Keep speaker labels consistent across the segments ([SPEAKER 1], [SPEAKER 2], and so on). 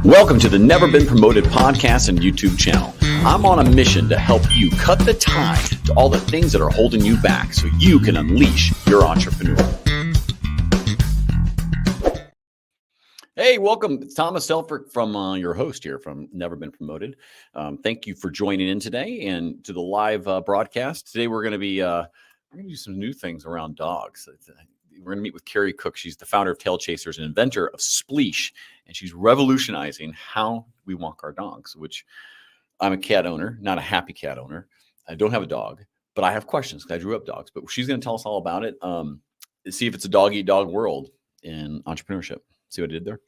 [SPEAKER 1] Welcome to the Never Been Promoted podcast and YouTube channel. I'm on a mission to help you cut the tie to all the things that are holding you back so you can unleash your entrepreneur. Hey, welcome. It's Thomas Helfrich from your host here from Never Been Promoted. Thank you for joining in today and to the live broadcast. Today we're going to do some new things around dogs. We're going to meet with Kerry Cooke. She's the founder of Tail Chasers and inventor of Spleash, and she's revolutionizing how we walk our dogs, which I'm a cat owner, not a happy cat owner. I don't have a dog, but I have questions because I drew up dogs. But she's going to tell us all about it. See if it's a dog-eat-dog world in entrepreneurship. See what I did there?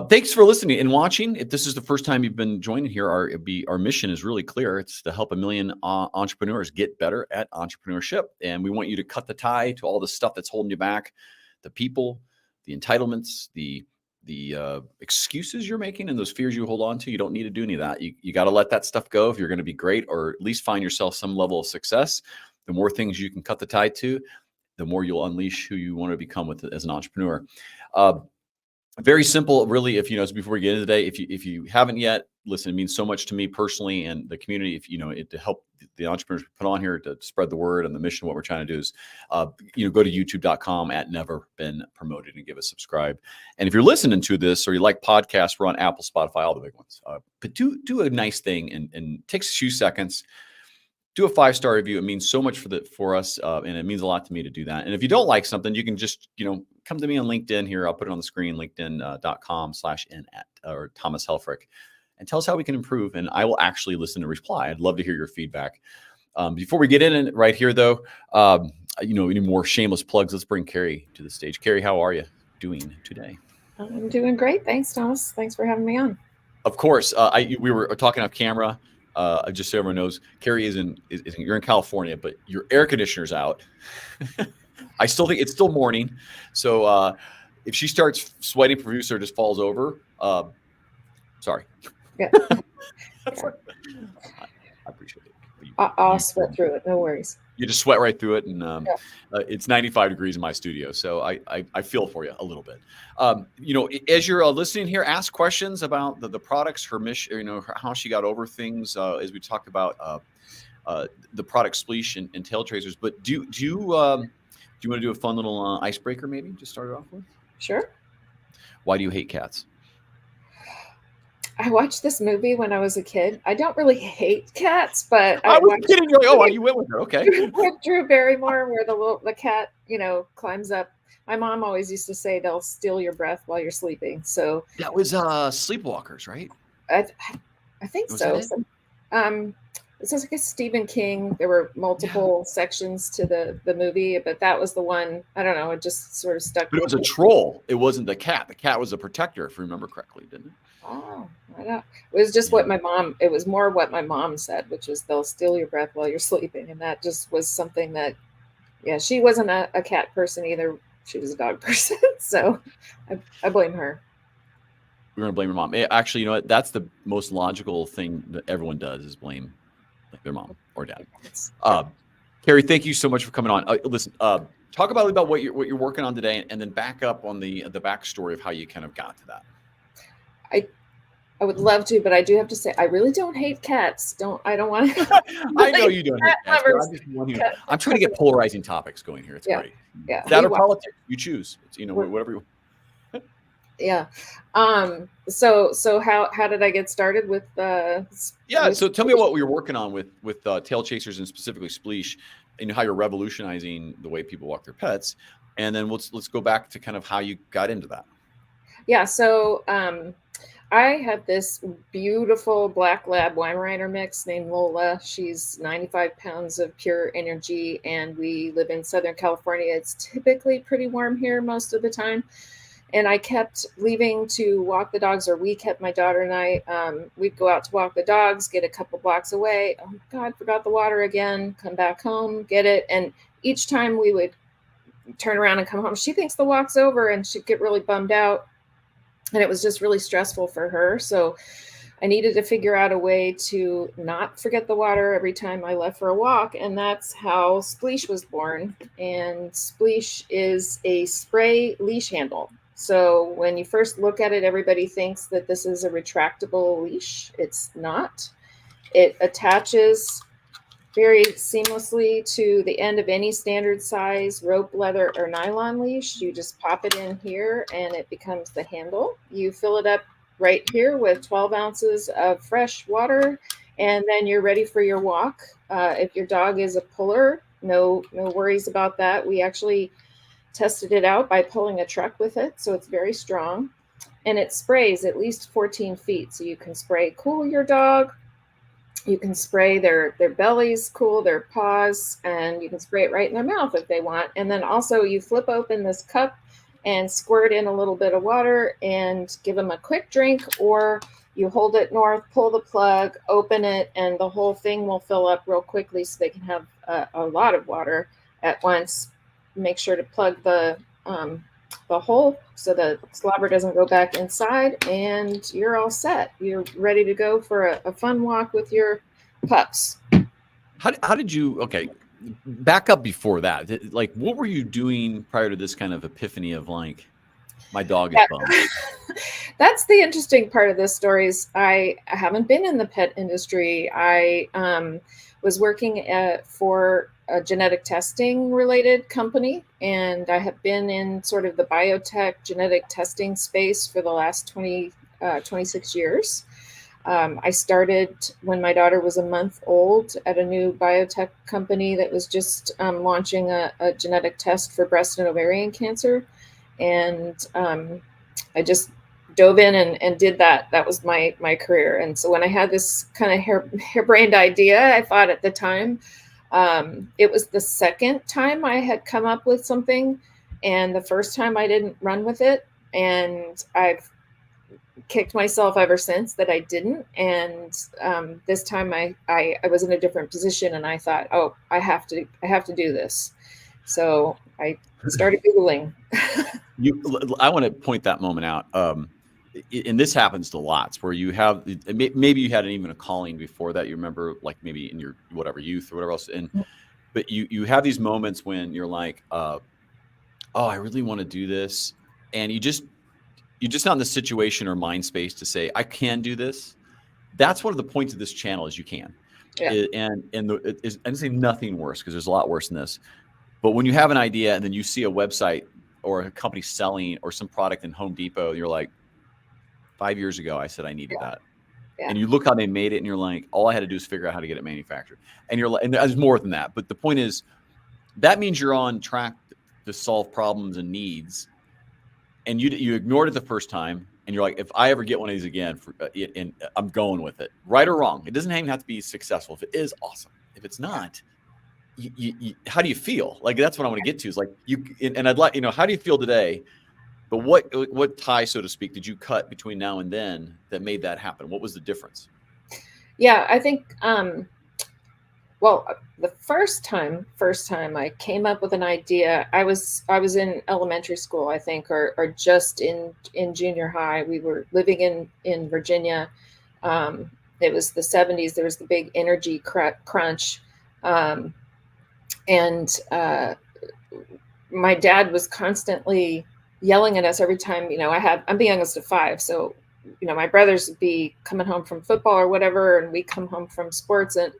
[SPEAKER 1] Thanks for listening and watching. If this is the first time you've been joining here, our mission is really clear. It's to help 1 million entrepreneurs get better at entrepreneurship. And we want you to cut the tie to all the stuff that's holding you back, the people, the entitlements, the excuses you're making, and those fears you hold on to. You don't need to do any of that. You got to let that stuff go if you're going to be great, or at least find yourself some level of success. The more things you can cut the tie to, the more you'll unleash who you want to become as an entrepreneur. Very simple, really. If before we get into today, if you haven't yet, listen, it means so much to me personally and the community. If to help the entrepreneurs we put on here to spread the word and the mission, what we're trying to do is, go to youtube.com at Never Been Promoted and give us subscribe. And if you're listening to this or you like podcasts, we're on Apple, Spotify, all the big ones. But do a nice thing and takes a few seconds. Do a 5-star review. It means so much for us, and it means a lot to me to do that. And if you don't like something, you can just, come to me on LinkedIn here. I'll put it on the screen, linkedin.com/n or Thomas Helfrich, and tell us how we can improve. And I will actually listen and reply. I'd love to hear your feedback. Before we get in right here, though, any more shameless plugs? Let's bring Carrie to the stage. Carrie, how are you doing today?
[SPEAKER 2] I'm doing great. Thanks, Thomas. Thanks for having me on.
[SPEAKER 1] Of course. We were talking off camera. Just so everyone knows, Carrie you're in California, but your air conditioner's out. I still think it's still morning. So if she starts sweating profusely or just falls over, sorry.
[SPEAKER 2] Yeah.
[SPEAKER 1] I appreciate it.
[SPEAKER 2] I'll sweat through it. No worries.
[SPEAKER 1] You just sweat right through it. And it's 95 degrees in my studio. So I feel for you a little bit. As you're listening here, ask questions about the products, her mission, how she got over things, as we talked about the product Spleash and Tail Chasers. But do you want to do a fun little icebreaker maybe to start it off with?
[SPEAKER 2] Sure.
[SPEAKER 1] Why do you hate cats?
[SPEAKER 2] I watched this movie when I was a kid. I don't really hate cats, but
[SPEAKER 1] I was kidding. You're like, you went with her. Okay.
[SPEAKER 2] Drew Barrymore, where the cat, climbs up. My mom always used to say they'll steal your breath while you're sleeping. So
[SPEAKER 1] that was Sleepwalkers, right?
[SPEAKER 2] I think so. It sounds like a Stephen King. There were multiple sections to the movie, but that was the one. I don't know. It just sort of stuck.
[SPEAKER 1] But it was a troll. It wasn't the cat. The cat was a protector, if you remember correctly, didn't it?
[SPEAKER 2] Oh, I know. It was just it was more what my mom said, which is they'll steal your breath while you're sleeping. And that just was something that, she wasn't a cat person either. She was a dog person. So I blame her.
[SPEAKER 1] We're going to blame your mom. Actually, you know what? That's the most logical thing that everyone does is blame their mom or dad. Carrie, thank you so much for coming on. Listen, talk about what you're working on today, and then back up on the backstory of how you kind of got to that.
[SPEAKER 2] I would love to, but I do have to say I really don't hate cats. I don't want to.
[SPEAKER 1] I know you don't hate cats. I'm trying to get polarizing topics going here. It's great.
[SPEAKER 2] Yeah.
[SPEAKER 1] That or politics. You choose. It's, whatever you want.
[SPEAKER 2] Yeah. So how did I get started with
[SPEAKER 1] so tell me what you're working on with Tail Chasers and specifically Spleash, and how you're revolutionizing the way people walk their pets, and then let's go back to kind of how you got into that.
[SPEAKER 2] Yeah. So I have this beautiful black lab Weimaraner mix named Lola. She's 95 pounds of pure energy, and we live in Southern California. It's typically pretty warm here most of the time. And I kept leaving to walk the dogs, or my daughter and I, we'd go out to walk the dogs, get a couple blocks away. Oh, God, forgot the water again. Come back home, get it. And each time we would turn around and come home, she thinks the walk's over, and she'd get really bummed out. And it was just really stressful for her. So I needed to figure out a way to not forget the water every time I left for a walk. And that's how Spleash was born. And Spleash is a spray leash handle. So when you first look at it, everybody thinks that this is a retractable leash. It's not. It attaches very seamlessly to the end of any standard size rope, leather, or nylon leash. You just pop it in here and it becomes the handle. You fill it up right here with 12 ounces of fresh water, and then you're ready for your walk. If your dog is a puller, no worries about that. We actually tested it out by pulling a truck with it, so it's very strong. And it sprays at least 14 feet, so you can spray cool your dog. You can spray their bellies, cool their paws, and you can spray it right in their mouth if they want. And then also you flip open this cup and squirt in a little bit of water and give them a quick drink, or you hold it north, pull the plug, open it, and the whole thing will fill up real quickly so they can have a lot of water at once. Make sure to plug the hole so the slobber doesn't go back inside, and you're all set. You're ready to go for a fun walk with your pups.
[SPEAKER 1] How did you, okay, back up before that. Like, what were you doing prior to this kind of epiphany of like, my dog is bummed?
[SPEAKER 2] That's the interesting part of this story is I haven't been in the pet industry. I was working for a genetic testing related company, and I have been in sort of the biotech genetic testing space for the last 26 years. I started when my daughter was a month old at a new biotech company that was just launching a genetic test for breast and ovarian cancer. And I just dove in and did that. That was my career. And so when I had this kind of harebrained idea, I thought at the time, it was the second time I had come up with something, and the first time I didn't run with it. And I've kicked myself ever since that I didn't. And this time I was in a different position, and I thought, oh, I have to do this. So I started Googling.
[SPEAKER 1] I want to point that moment out. And this happens to lots where you have, maybe you had even a calling before that. You remember, like maybe in your whatever youth or whatever else. But you have these moments when you're like, oh, I really want to do this. And you're just not in the situation or mind space to say, I can do this. That's one of the points of this channel is you can.
[SPEAKER 2] Yeah.
[SPEAKER 1] And say nothing worse, because there's a lot worse than this. But when you have an idea and then you see a website or a company selling or some product in Home Depot, you're like, 5 years ago, I said I needed that. Yeah. And you look how they made it and you're like, all I had to do is figure out how to get it manufactured. And you're like, and there's more than that. But the point is, that means you're on track to solve problems and needs. And you ignored it the first time. And you're like, if I ever get one of these again, and I'm going with it, right or wrong. It doesn't even have to be successful. If it is, awesome. If it's not, how do you feel? Like, that's what I want to get to is like and I'd like, how do you feel today? But what tie, so to speak, did you cut between now and then that made that happen? What was the difference?
[SPEAKER 2] Yeah, I think, well, the first time I came up with an idea, I was in elementary school, I think, or just in junior high. We were living in Virginia. It was the 70s. There was the big energy crunch. And my dad was constantly yelling at us every time, I'm the youngest of 5. So, my brothers would be coming home from football or whatever, and we come home from sports and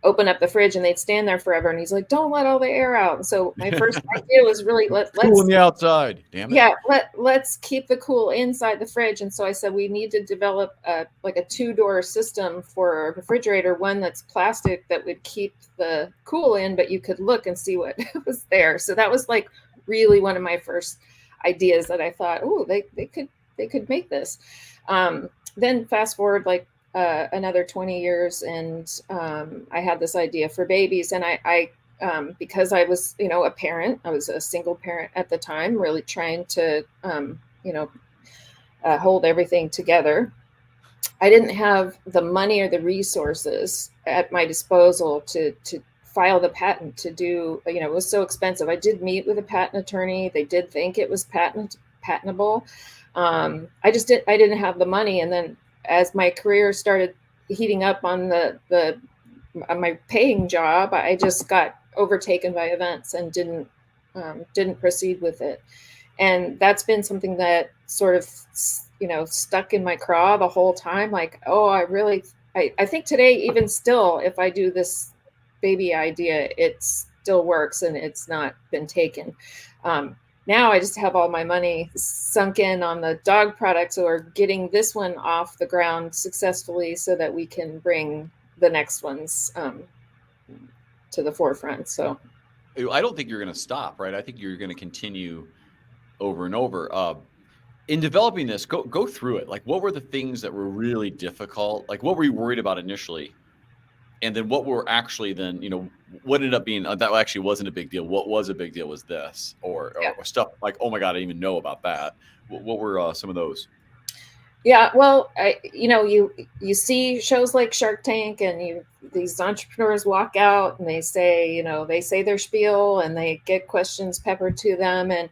[SPEAKER 2] open up the fridge, and they'd stand there forever. And he's like, don't let all the air out. And so my first idea was really, let's
[SPEAKER 1] cool on the outside. Damn it.
[SPEAKER 2] Yeah. Let's keep the cool inside the fridge. And so I said, we need to develop a 2-door system for a refrigerator, one that's plastic that would keep the cool in, but you could look and see what was there. So that was like really one of my first ideas that I thought, oh, they could make this. Then fast forward like another 20 years, and I had this idea for babies, and I because I was a parent, I was a single parent at the time, really trying to hold everything together. I didn't have the money or the resources at my disposal to file the patent, to do, it was so expensive. I did meet with a patent attorney. They did think it was patentable. I didn't have the money. And then as my career started heating up on my paying job, I just got overtaken by events and didn't proceed with it. And that's been something that sort of, stuck in my craw the whole time. Like, oh, I think today, even still, if I do this baby idea, it still works and it's not been taken. Now I just have all my money sunk in on the dog products, or getting this one off the ground successfully so that we can bring the next ones to the forefront. So
[SPEAKER 1] I don't think you're going to stop, right? I think you're going to continue over and over. In developing this, go through it. Like, what were the things that were really difficult? Like, what were you worried about initially? And then what were actually then, what ended up being, that actually wasn't a big deal. What was a big deal was this, or stuff like, oh my God, I didn't even know about that. What were some of those?
[SPEAKER 2] Yeah, well, you see shows like Shark Tank, and these entrepreneurs walk out and they say, their spiel, and they get questions peppered to them. And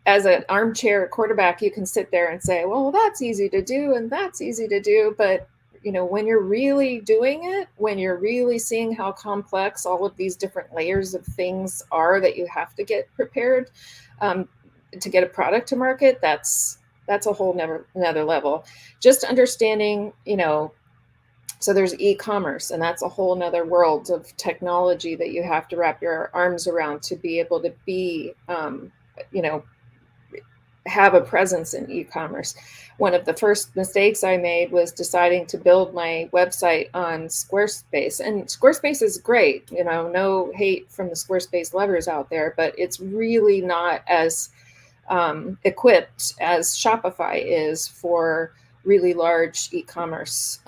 [SPEAKER 2] as an armchair quarterback, you can sit there and say, well, that's easy to do and that's easy to do. But, when you're really doing it, when you're really seeing how complex all of these different layers of things are that you have to get prepared to get a product to market, that's a whole another level. Just understanding, so there's e-commerce, and that's a whole nother world of technology that you have to wrap your arms around to be able to be, have a presence in e-commerce. One of the first mistakes I made was deciding to build my website on Squarespace. And Squarespace is great, no hate from the Squarespace lovers out there, but it's really not as equipped as Shopify is for really large e-commerce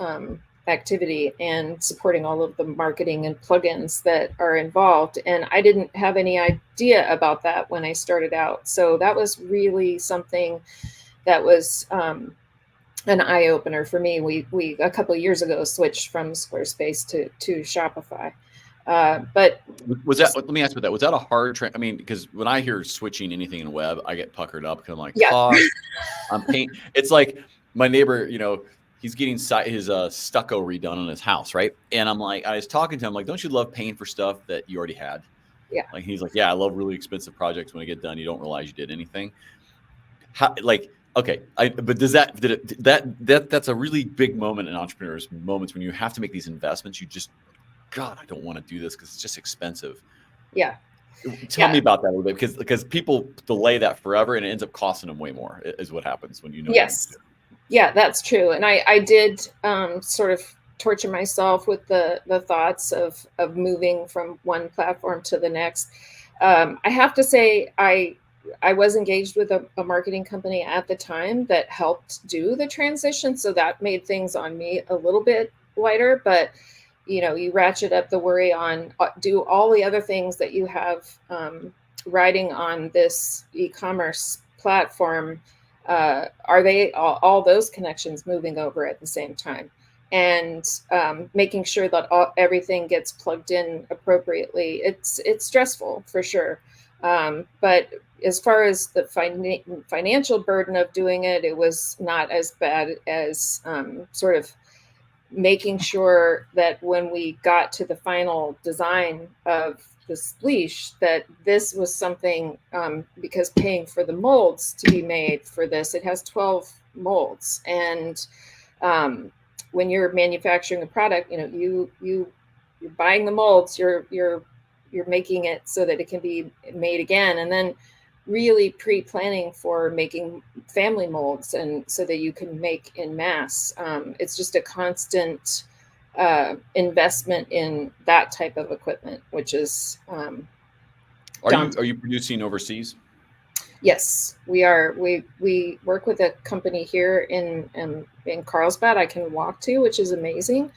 [SPEAKER 2] activity and supporting all of the marketing and plugins that are involved. And I didn't have any idea about that when I started out. So that was really something that was an eye-opener for me. We a couple of years ago switched from Squarespace to Shopify. But
[SPEAKER 1] was that, let me ask you that, was that a hard I mean, because when I hear switching anything in web, I get puckered up because I'm like,
[SPEAKER 2] yeah.
[SPEAKER 1] I'm paint. It's like my neighbor, he's getting his stucco redone on his house, right? And I'm like, I was talking to him, like, don't you love paying for stuff that you already had?
[SPEAKER 2] Yeah.
[SPEAKER 1] Like, he's like, yeah, I love really expensive projects. When I get done, you don't realize you did anything. How, like, okay, but that's a really big moment in entrepreneurs' moments when you have to make these investments. You just, God, I don't want to do this because it's just expensive.
[SPEAKER 2] Yeah.
[SPEAKER 1] Tell me about that a little bit, because people delay that forever and it ends up costing them way more, is what happens when
[SPEAKER 2] Yes. Yeah, that's true. And I did sort of torture myself with the thoughts of moving from one platform to the next. I have to say, I was engaged with a marketing company at the time that helped do the transition. So that made things on me a little bit lighter, but you ratchet up the worry on do all the other things that you have riding on this e-commerce platform. Are they all those connections moving over at the same time? And making sure that everything gets plugged in appropriately. It's stressful for sure. But as far as the financial burden of doing it, it was not as bad as sort of making sure that when we got to the final design of the Spleash, that this was something, because paying for the molds to be made for this, it has 12 molds. And when you're manufacturing a product, you're buying the molds, you're making it so that it can be made again. And then really pre-planning for making family molds, and so that you can make in mass. It's just a constant investment in that type of equipment, which is
[SPEAKER 1] are you producing overseas?
[SPEAKER 2] Yes, we are. We work with a company here in Carlsbad I can walk to, which is amazing.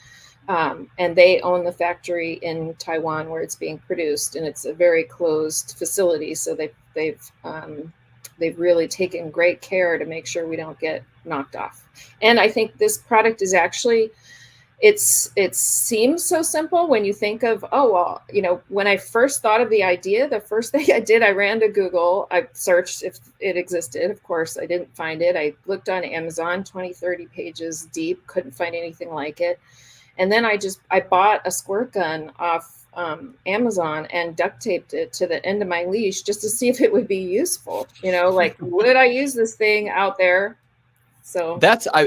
[SPEAKER 2] And they own the factory in Taiwan where it's being produced, and it's a very closed facility. So they've really taken great care to make sure we don't get knocked off. And I think this product is actually, it seems so simple when you think of, oh, well, when I first thought of the idea, the first thing I did, I ran to Google, I searched if it existed. Of course, I didn't find it. I looked on Amazon, 20, 30 pages deep, couldn't find anything like it. And then I bought a squirt gun off Amazon and duct taped it to the end of my leash just to see if it would be useful. Like, would I use this thing out there? So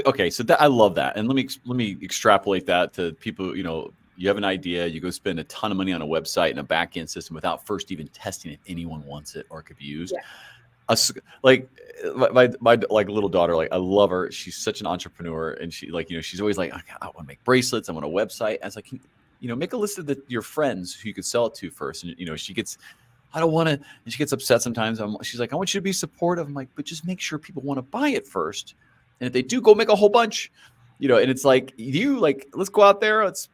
[SPEAKER 1] okay. So I love that. And let me extrapolate that to people. You have an idea, you go spend a ton of money on a website and a back end system without first even testing if anyone wants it or it could be used.
[SPEAKER 2] Yeah.
[SPEAKER 1] Like my little daughter, like I love her. She's such an entrepreneur, and she's always like, I want to make bracelets. I want a website. I was like, make a list of your friends who you could sell it to first. And she gets, I don't want to, and she gets upset sometimes. She's like, I want you to be supportive. I'm like, but just make sure people want to buy it first. And if they do, go make a whole bunch. And it's like, let's go out there. Let's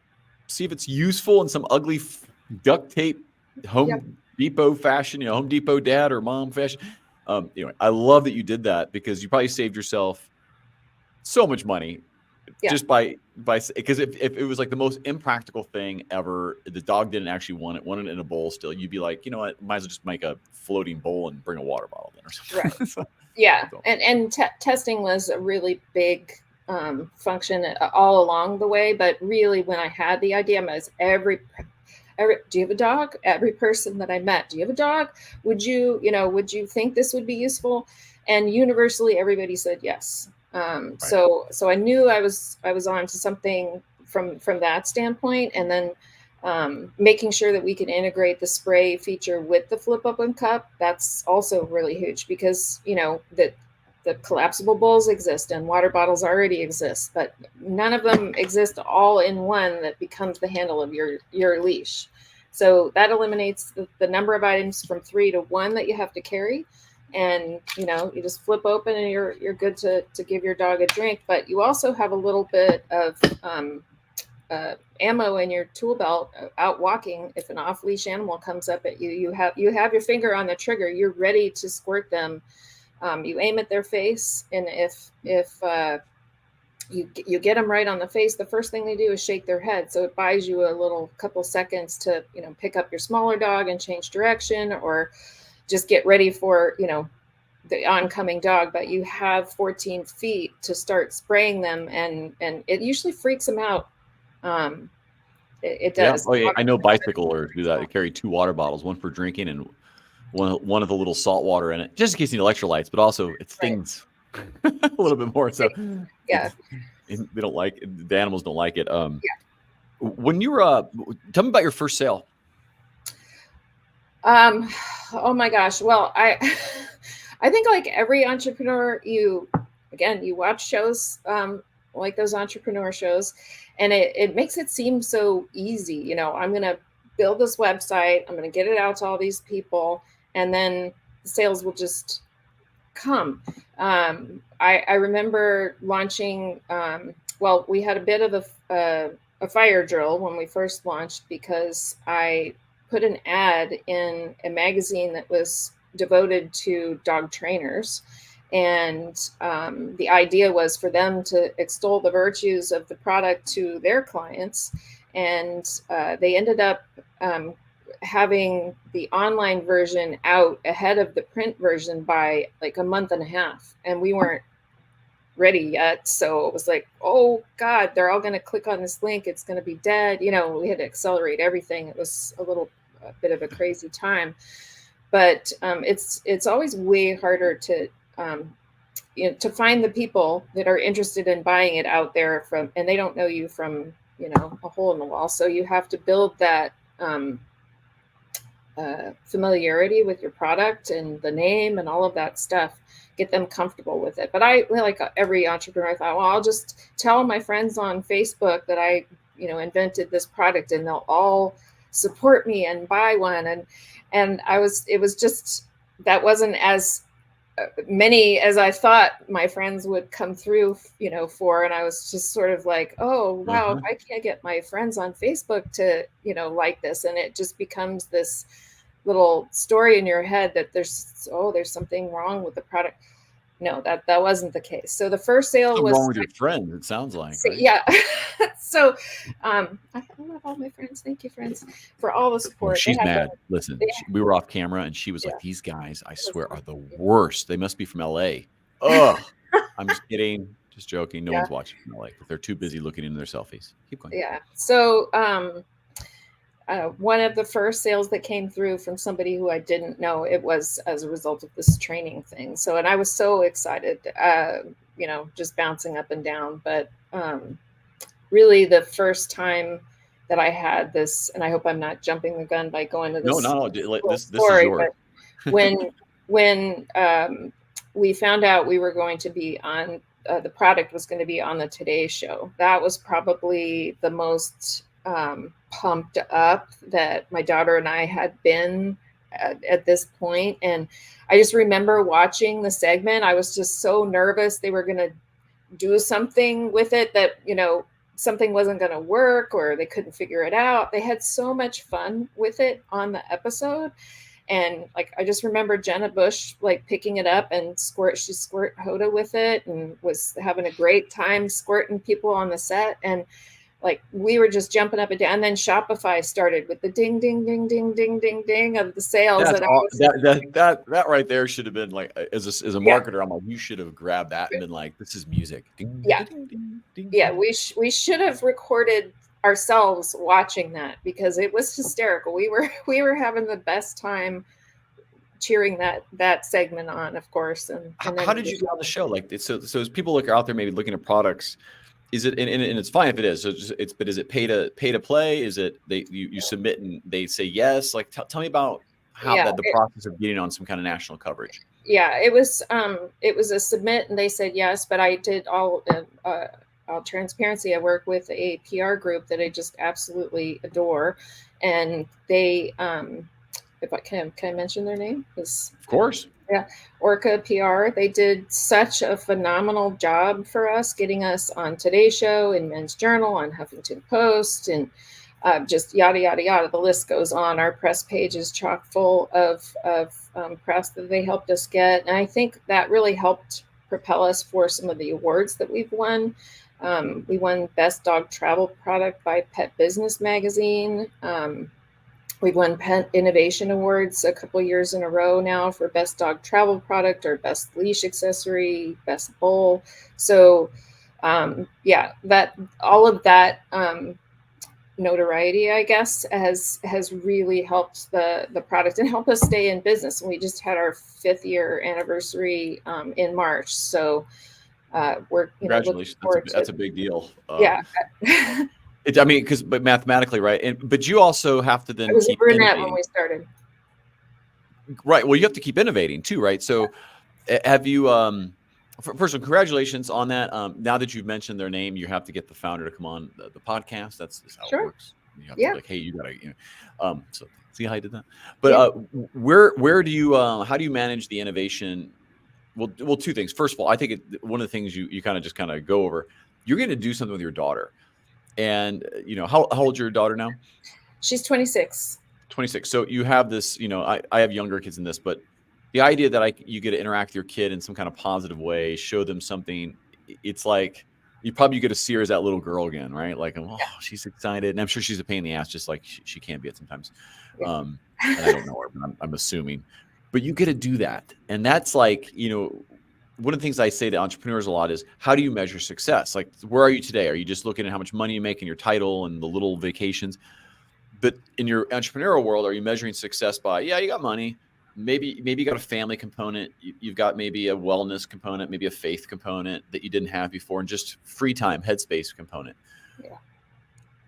[SPEAKER 1] see if it's useful in some ugly duct tape Home Depot fashion, Home Depot dad or mom fashion. Anyway, I love that you did that because you probably saved yourself so much money just by because if it was like the most impractical thing ever, the dog didn't actually want it in a bowl still, you'd be like, you know what, might as well just make a floating bowl and bring a water bottle in or something.
[SPEAKER 2] Right. Yeah. And testing was a really big function all along the way. But really, when I had the idea, was every do you have a dog? Every person that I met, do you have a dog? Would you think this would be useful? And universally, everybody said yes. Right. So I knew I was on to something from that standpoint. And then making sure that we can integrate the spray feature with the flip open cup, that's also really huge because, that the collapsible bowls exist and water bottles already exist, but none of them exist all in one that becomes the handle of your leash. So that eliminates the number of items from 3 to 1 that you have to carry. And, you just flip open and you're good to give your dog a drink. But you also have a little bit of ammo in your tool belt out walking. If an off-leash animal comes up at you, you have your finger on the trigger. You're ready to squirt them. You aim at their face, and if you get them right on the face, the first thing they do is shake their head. So it buys you a little couple seconds to pick up your smaller dog and change direction, or just get ready for the oncoming dog. But you have 14 feet to start spraying them, and it usually freaks them out. It does.
[SPEAKER 1] Yeah. Oh, yeah. I know bicyclers do that. They carry 2 water bottles, one for drinking and one of the little salt water in it, just in case you need electrolytes, but also it stings a little bit more. So
[SPEAKER 2] yeah,
[SPEAKER 1] they don't like it. The animals don't like it. When you were tell me about your first sale.
[SPEAKER 2] Oh my gosh. Well, I think like every entrepreneur, you watch shows like those entrepreneur shows, and it makes it seem so easy. I'm going to build this website, I'm going to get it out to all these people, and then the sales will just come. I remember launching, we had a bit of a fire drill when we first launched because I put an ad in a magazine that was devoted to dog trainers. And the idea was for them to extol the virtues of the product to their clients. And they ended up having the online version out ahead of the print version by like a month and a half. And we weren't ready yet. So it was like, oh God, they're all going to click on this link. It's going to be dead. We had to accelerate everything. It was a bit of a crazy time. But it's always way harder to find the people that are interested in buying it out there and they don't know you from a hole in the wall. So you have to build that familiarity with your product and the name and all of that stuff, get them comfortable with it. But like every entrepreneur, I thought, well, I'll just tell my friends on Facebook that I invented this product and they'll all support me and buy one. And it was just, that wasn't as many as I thought my friends would come through, for. And I was just sort of like, oh, wow, I can't get my friends on Facebook to, like this. And it just becomes this little story in your head that there's something wrong with the product. No, that wasn't the case. So the first sale was
[SPEAKER 1] wrong with your friends, it sounds like. Right?
[SPEAKER 2] Yeah. So I love all my friends. Thank you, friends, for all the support.
[SPEAKER 1] Well, she's mad. Listen, we were off camera and she was like, these guys, I swear, are the worst. They must be from LA. Ugh. I'm just kidding. Just joking. No one's watching. Like they're too busy looking into their selfies. Keep going.
[SPEAKER 2] Yeah. So one of the first sales that came through from somebody who I didn't know, it was as a result of this training thing. So, and I was so excited, just bouncing up and down. But really the first time that I had this, and I hope I'm not jumping the gun by going to this.
[SPEAKER 1] No. This
[SPEAKER 2] story,
[SPEAKER 1] is yours.
[SPEAKER 2] But when we found out we were going to be on, the product was going to be on the Today Show, that was probably the most pumped up that my daughter and I had been at this point. And I just remember watching the segment. I was just so nervous they were going to do something with it that, something wasn't going to work or they couldn't figure it out. They had so much fun with it on the episode. And like, I just remember Jenna Bush, like picking it up and she squirt Hoda with it and was having a great time squirting people on the set. And like, we were just jumping up and down. And then Shopify started with the ding, ding, ding, ding, ding, ding, ding of the sales.
[SPEAKER 1] That right there should have been like, as a marketer, I'm like, you should have grabbed that and been like, this is music. Ding,
[SPEAKER 2] yeah.
[SPEAKER 1] Ding, ding, ding,
[SPEAKER 2] Yeah.
[SPEAKER 1] ding.
[SPEAKER 2] We should have recorded ourselves watching that because it was hysterical. We were having the best time cheering that segment on, of course. And then
[SPEAKER 1] how did you get on the show? Like, so as people out there maybe looking at products, is it, and it's fine if it is, but is it pay to play? Is it you submit and they say yes? Like, tell me about how the process of getting on some kind of national coverage.
[SPEAKER 2] Yeah, it was a submit and they said yes, but I did all transparency. I work with a PR group that I just absolutely adore, and they if I can I mention their name?
[SPEAKER 1] Of course.
[SPEAKER 2] Yeah, Orca PR. They did such a phenomenal job for us, getting us on Today Show, in Men's Journal, on Huffington Post, and just yada yada yada. The list goes on. Our press page is chock full of press that they helped us get, and I think that really helped propel us for some of the awards that we've won. We won Best Dog Travel Product by Pet Business Magazine. We've won Pet Innovation Awards a couple years in a row now for Best Dog Travel Product or Best Leash Accessory, Best Bowl. So, that all of that notoriety, I guess, has really helped the product and helped us stay in business. And we just had our 5th year anniversary in March. So we're
[SPEAKER 1] congratulations. That's a big deal.
[SPEAKER 2] Yeah.
[SPEAKER 1] But mathematically, right? But you also have to then keep
[SPEAKER 2] innovating. When we started.
[SPEAKER 1] Right. Well, you have to keep innovating too, right? So have you, first of all, congratulations on that. Now that you've mentioned their name, you have to get the founder to come on the podcast. That's just how it works. You have to be like, hey, you gotta, so see how I did that? But where do you, how do you manage the innovation? Well, 2 things. First of all, I think one of the things you kind of go over, you're going to do something with your daughter. And, how old's your daughter now?
[SPEAKER 2] She's 26.
[SPEAKER 1] 26. So you have this, I have younger kids in this, but the idea that you get to interact with your kid in some kind of positive way, show them something. It's like, you probably get to see her as that little girl again, right? Like, oh, she's excited. And I'm sure she's a pain in the ass, just like she can be at sometimes. And I don't know her, but I'm assuming. But you get to do that. And that's like, one of the things I say to entrepreneurs a lot is, how do you measure success? Like, where are you today? Are you just looking at how much money you make and your title and the little vacations? But in your entrepreneurial world, are you measuring success by, you got money, maybe you got a family component, you've got maybe a wellness component, maybe a faith component that you didn't have before, and just free time, headspace component. Yeah.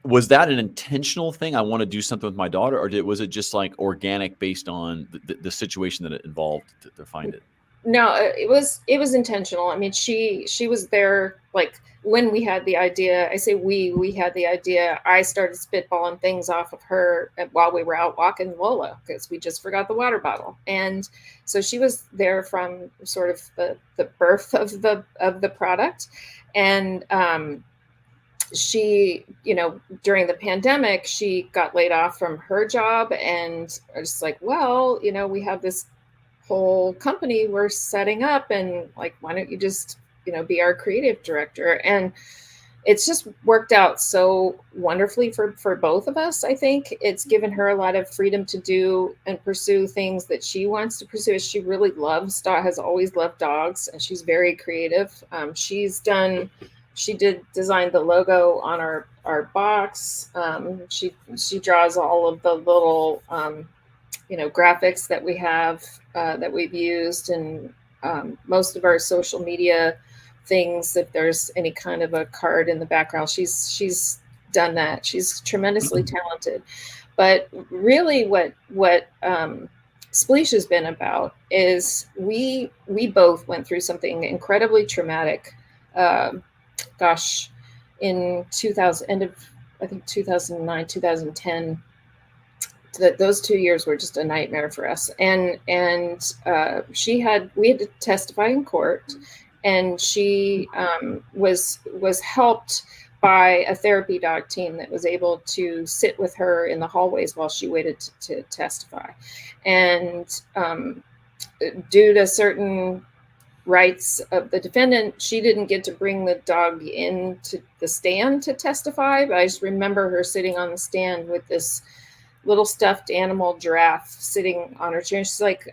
[SPEAKER 1] Was that an intentional thing? I want to do something with my daughter, or was it just like organic based on the situation that it involved to find it?
[SPEAKER 2] No, it was intentional. I mean, she was there, like, when we had the idea. I say we had the idea. I started spitballing things off of her while we were out walking Lola, because we just forgot the water bottle. And so she was there from sort of the birth of the product. And she, during the pandemic, she got laid off from her job, and I was like, well, we have this whole company we're setting up, and like, why don't you just be our creative director? And it's just worked out so wonderfully for both of us. I think it's given her a lot of freedom to do and pursue things that she wants to pursue. She really loves dog, has always loved dogs, and she's very creative. She did design the logo on our box. She draws all of the little graphics that we have that we've used, and most of our social media things. If there's any kind of a card in the background, she's done that. She's tremendously talented. But really, what Spleash has been about is we both went through something incredibly traumatic. Gosh, in 2000, end of I think 2009, 2010. Those 2 years were just a nightmare for us. And we had to testify in court, and she was helped by a therapy dog team that was able to sit with her in the hallways while she waited to testify. And due to certain rights of the defendant, she didn't get to bring the dog into the stand to testify. But I just remember her sitting on the stand with this little stuffed animal giraffe sitting on her chair. She's like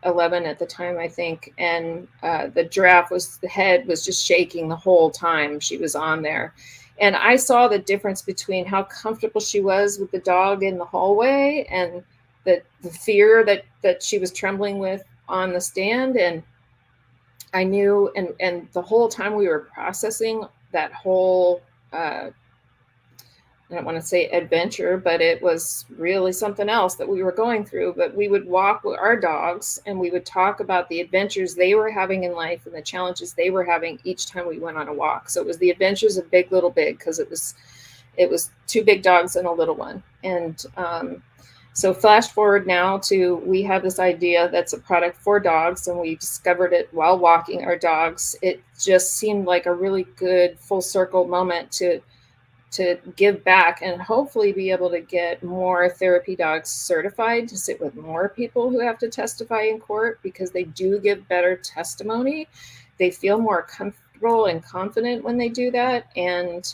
[SPEAKER 2] 11 at the time, I think. And the giraffe the head was just shaking the whole time she was on there. And I saw the difference between how comfortable she was with the dog in the hallway and the fear that she was trembling with on the stand. And I knew, and the whole time we were processing that whole, I don't want to say adventure, but it was really something else that we were going through. But we would walk with our dogs and we would talk about the adventures they were having in life and the challenges they were having each time we went on a walk. So it was the adventures of Big Little Big, because it was two big dogs and a little one. And so flash forward now to, we have this idea that's a product for dogs, and we discovered it while walking our dogs. It just seemed like a really good full circle moment to give back and hopefully be able to get more therapy dogs certified to sit with more people who have to testify in court, because they do give better testimony. They feel more comfortable and confident when they do that. And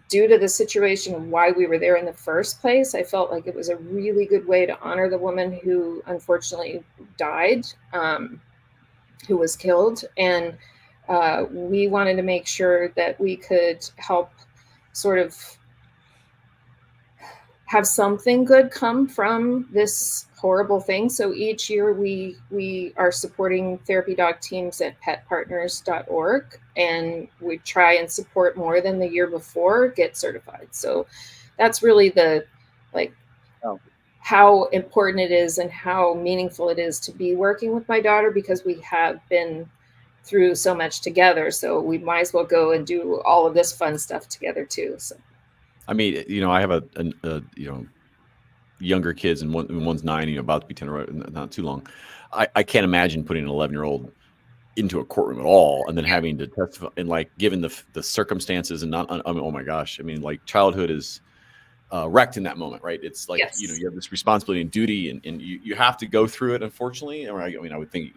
[SPEAKER 2] due to the situation of why we were there in the first place, I felt like it was a really good way to honor the woman who unfortunately died, who was killed. And we wanted to make sure that we could help sort of have something good come from this horrible thing. So each year we are supporting therapy dog teams at petpartners.org, and we try and support more than the year before get certified. So that's really how important it is and how meaningful it is to be working with my daughter, because we have been through so much together. So we might as well go and do all of this fun stuff together too. So
[SPEAKER 1] I mean, I have a younger kids, and one's 9, about to be 10, not too long. I can't imagine putting an 11-year-old into a courtroom at all, and then having to testify, and given the circumstances, and not, I mean, oh my gosh, I mean, childhood is wrecked in that moment, right? It's
[SPEAKER 2] yes.
[SPEAKER 1] You have this responsibility and duty, and you have to go through it, unfortunately. Or I mean, I would think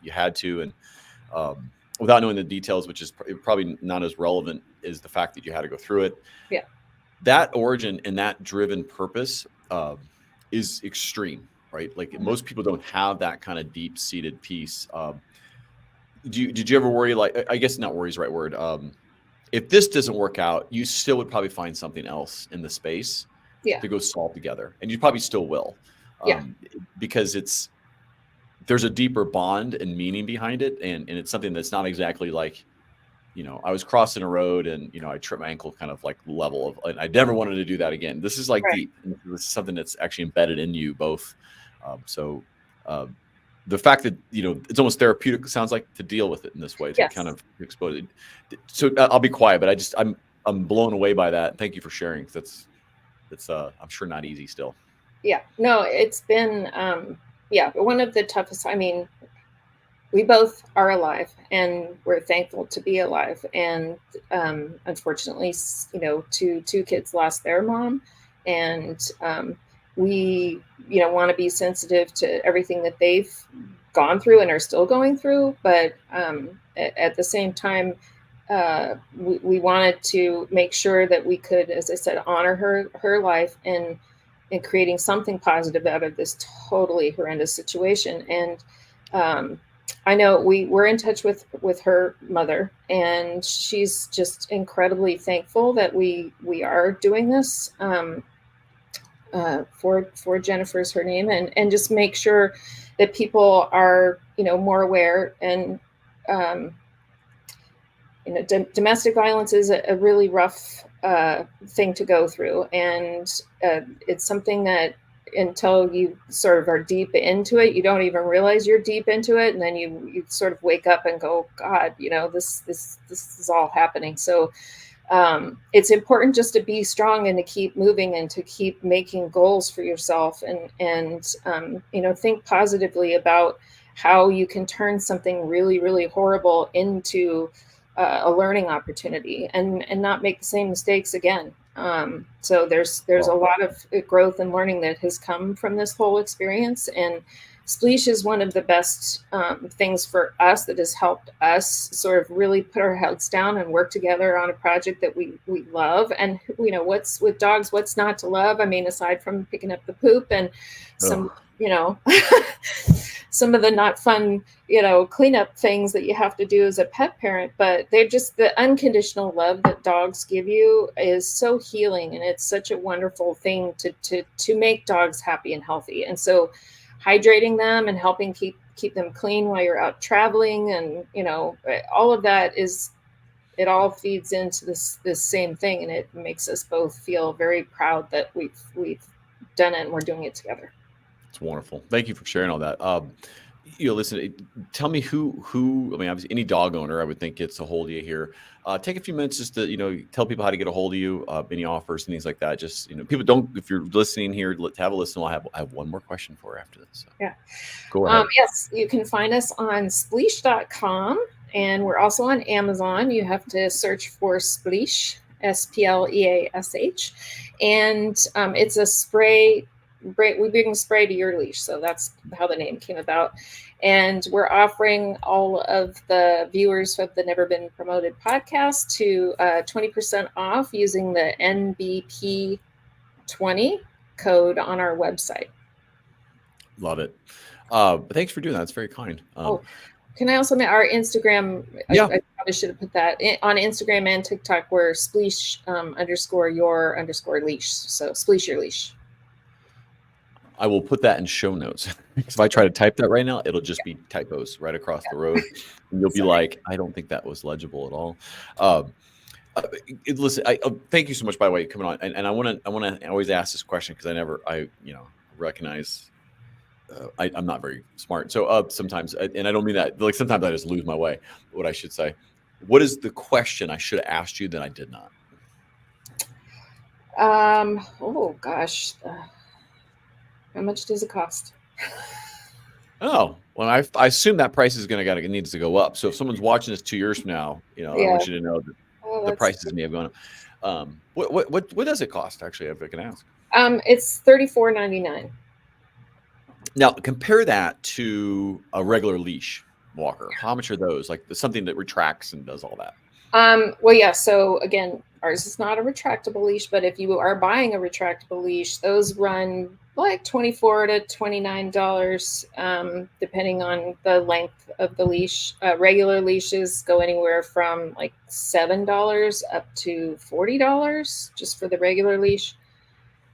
[SPEAKER 1] you had to, and without knowing the details, which is probably not as relevant as the fact that you had to go through it.
[SPEAKER 2] Yeah.
[SPEAKER 1] That origin and that driven purpose is extreme, right? Most people don't have that kind of deep-seated piece. Did you ever worry, I guess not worry is the right word. If this doesn't work out, you still would probably find something else in the space to go solve together. And you probably still will. Because there's a deeper bond and meaning behind it. And it's something that's not exactly I was crossing a road and, I tripped my ankle kind of level of, and I never wanted to do that again. This is deep. And this is something that's actually embedded in you both. The fact that, it's almost therapeutic, sounds like, to deal with it in this way, to kind of expose it. So I'll be quiet, but I'm blown away by that. Thank you for sharing. It's I'm sure not easy still.
[SPEAKER 2] Yeah, no, it's been, one of the toughest. I mean, we both are alive, and we're thankful to be alive. And unfortunately, two kids lost their mom, and we, want to be sensitive to everything that they've gone through and are still going through. But at the same time, we wanted to make sure that we could, as I said, honor her life and creating something positive out of this totally horrendous situation. And I know we're in touch with her mother, and she's just incredibly thankful that we are doing this for Jennifer's her name, and just make sure that people are more aware. And domestic violence is a really rough thing to go through, and it's something that until you sort of are deep into it, you don't even realize you're deep into it, and then you sort of wake up and go, God, this is all happening. So it's important just to be strong and to keep moving and to keep making goals for yourself, and think positively about how you can turn something really, really horrible into a learning opportunity, and not make the same mistakes again. So there's a lot of growth and learning that has come from this whole experience, and Spleash is one of the best things for us that has helped us sort of really put our heads down and work together on a project that we love. And what's with dogs, what's not to love? I mean, aside from picking up the poop and some some of the not fun, cleanup things that you have to do as a pet parent, but they're just, the unconditional love that dogs give you is so healing, and it's such a wonderful thing to make dogs happy and healthy. And so hydrating them and helping keep them clean while you're out traveling, and all of that it all feeds into this same thing, and it makes us both feel very proud that we've done it and we're doing it together.
[SPEAKER 1] It's wonderful. Thank you for sharing all that. Listen, tell me who, I mean, obviously any dog owner, I would think, gets a hold of you here. Take a few minutes just to, tell people how to get a hold of you, any offers and things like that. Just, people don't, if you're listening here, have a listen. I have one more question for you after this. So.
[SPEAKER 2] Yeah.
[SPEAKER 1] Go ahead.
[SPEAKER 2] Yes, you can find us on spleash.com, and we're also on Amazon. You have to search for Spleash, Spleash. And it's a spray. We bring spray to your leash, so that's how the name came about. And we're offering all of the viewers of the Never Been Promoted podcast to 20% off using the NBP20 code on our website.
[SPEAKER 1] Love it. Thanks for doing that. It's very kind.
[SPEAKER 2] Can I also make our Instagram?
[SPEAKER 1] Yeah.
[SPEAKER 2] I probably should have put that on Instagram and TikTok. We're Spleash _your_leash. So Spleash your leash.
[SPEAKER 1] I will put that in show notes. If I try to type that right now, it'll just be typos right across the road. And you'll be like, I don't think that was legible at all. Listen, thank you so much, by the way, coming on. And I want to always ask this question because I recognize I'm not very smart. So sometimes, and I don't mean that, like sometimes I just lose my way, what I should say. What is the question I should have asked you that I did not?
[SPEAKER 2] Oh gosh. How much does it cost?
[SPEAKER 1] Oh, well, I assume that price is needs to go up. So if someone's watching this 2 years from now, I want you to know that the prices may have gone up. What does it cost, actually, if I can ask?
[SPEAKER 2] It's $34.99.
[SPEAKER 1] Now compare that to a regular leash walker. How much are those? Like something that retracts and does all that?
[SPEAKER 2] Well, yeah. So again, ours is not a retractable leash, but if you are buying a retractable leash, those run like $24 to $29, depending on the length of the leash. Regular leashes go anywhere from like $7 up to $40 just for the regular leash.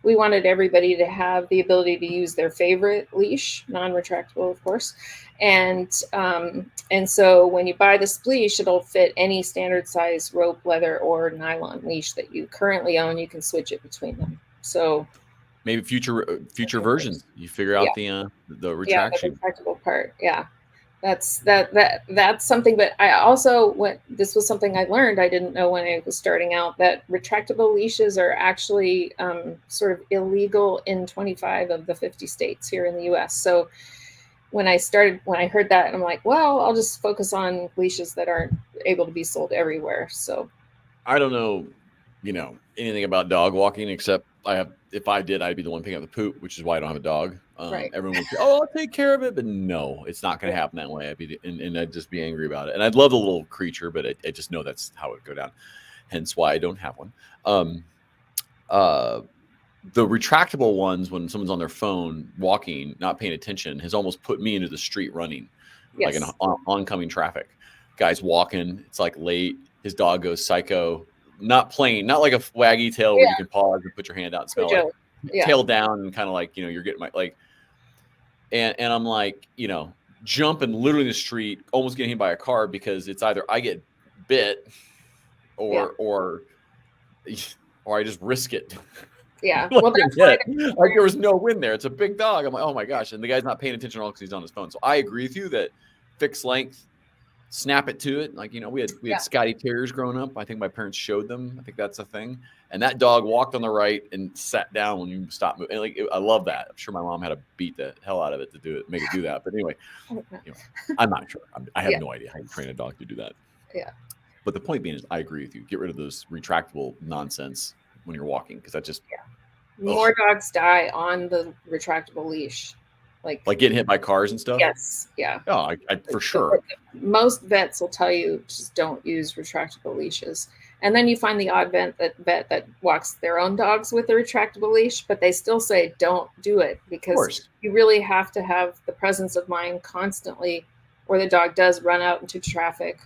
[SPEAKER 2] We wanted everybody to have the ability to use their favorite leash, non-retractable, of course. And so when you buy the Spleash, it'll fit any standard size rope, leather, or nylon leash that you currently own. You can switch it between them. So
[SPEAKER 1] maybe future versions, you figure out the retraction.
[SPEAKER 2] The retractable part. Yeah. That's something. But I also this was something I learned. I didn't know when I was starting out that retractable leashes are actually sort of illegal in 25 of the 50 states here in the U.S. So when I heard that, I'm like, well, I'll just focus on leashes that aren't able to be sold everywhere. So
[SPEAKER 1] I don't know anything about dog walking except if I did, I'd be the one picking up the poop, which is why I don't have a dog.
[SPEAKER 2] Right.
[SPEAKER 1] Everyone would say, "Oh, I'll take care of it," but no, it's not going to happen that way. And I'd just be angry about it. And I'd love the little creature, but I just know that's how it would go down. Hence why I don't have one. The retractable ones, when someone's on their phone walking, not paying attention, has almost put me into the street running, like in oncoming traffic. Guy's walking, it's like late. His dog goes psycho. Not plain, not like a waggy tail where you can pause and put your hand out and smell it. Tail down and kind of like, you're getting my and I'm like, jumping literally in the street, almost getting hit by a car because it's either I get bit or I just risk it.
[SPEAKER 2] Yeah. Well, that's
[SPEAKER 1] like there was no win there. It's a big dog. I'm like, oh my gosh. And the guy's not paying attention at all because he's on his phone. So I agree with you that fixed length, snap it to it. Like, we had Scotty Terriers growing up. I think my parents showed them. I think that's a thing. And that dog walked on the right and sat down when you stopped moving. And I love that. I'm sure my mom had to beat the hell out of it to do it, make it do that. But anyway, I'm not sure. I have no idea how you train a dog to do that.
[SPEAKER 2] Yeah.
[SPEAKER 1] But the point being is, I agree with you. Get rid of those retractable nonsense when you're walking, because that just
[SPEAKER 2] more dogs die on the retractable leash, like
[SPEAKER 1] getting hit by cars and stuff.
[SPEAKER 2] Yes, yeah.
[SPEAKER 1] Oh, I for sure.
[SPEAKER 2] Most vets will tell you just don't use retractable leashes, and then you find the odd vet that walks their own dogs with a retractable leash, but they still say don't do it because you really have to have the presence of mind constantly, or the dog does run out into traffic,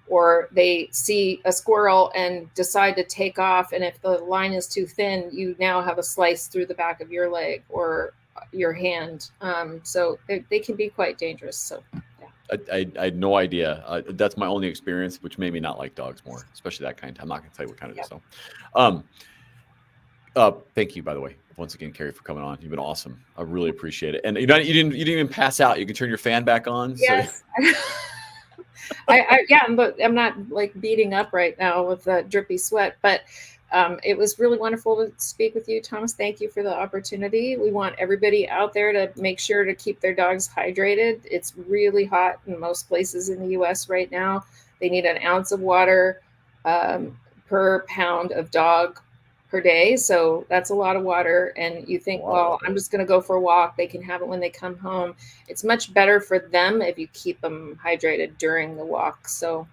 [SPEAKER 2] or they see a squirrel and decide to take off. And if the line is too thin, you now have a slice through the back of your leg or your hand. So they can be quite dangerous. So
[SPEAKER 1] I had no idea. That's my only experience, which made me not like dogs more, especially that kind. I'm not going to tell you what kind it is. So, thank you, by the way, once again, Carrie, for coming on. You've been awesome. I really appreciate it. And you didn't even pass out. You can turn your fan back on.
[SPEAKER 2] Yes. So. But I'm not like beating up right now with drippy sweat, but it was really wonderful to speak with you, Thomas. Thank you for the opportunity. We want everybody out there to make sure to keep their dogs hydrated. It's really hot in most places in the U.S. right now. They need an ounce of water per pound of dog per day. So that's a lot of water. And you think, well, I'm just going to go for a walk. They can have it when they come home. It's much better for them if you keep them hydrated during the walk. So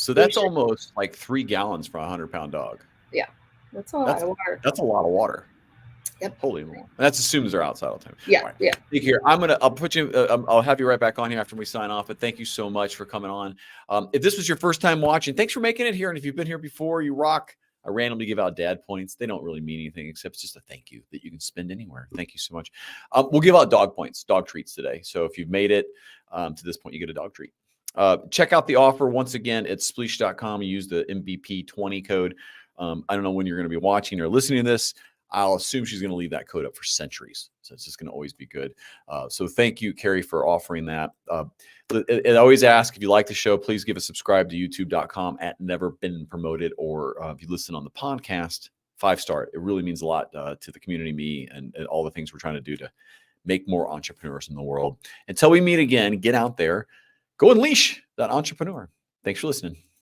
[SPEAKER 1] that's almost like 3 gallons for a 100-pound dog.
[SPEAKER 2] Yeah. That's a lot of water.
[SPEAKER 1] That's a lot of water.
[SPEAKER 2] Yep.
[SPEAKER 1] Holy moly. And that assumes they're outside all the time.
[SPEAKER 2] Yeah. Right. Yeah.
[SPEAKER 1] Here, I'll put you, I'll have you right back on here after we sign off, but thank you so much for coming on. If this was your first time watching, thanks for making it here. And if you've been here before, you rock. I randomly give out dad points. They don't really mean anything except it's just a thank you that you can spend anywhere. Thank you so much. We'll give out dog points, dog treats today. So if you've made it to this point, you get a dog treat. Check out the offer once again at spleash.com. You use the MVP20 code. I don't know when you're going to be watching or listening to this. I'll assume she's going to leave that code up for centuries. So it's just going to always be good. So thank you, Carrie, for offering that. I always ask, if you like the show, please give a subscribe to youtube.com at Never Been Promoted, or if you listen on the podcast, 5-star. It really means a lot to the community, me, and all the things we're trying to do to make more entrepreneurs in the world. Until we meet again, get out there, go and leash that entrepreneur. Thanks for listening.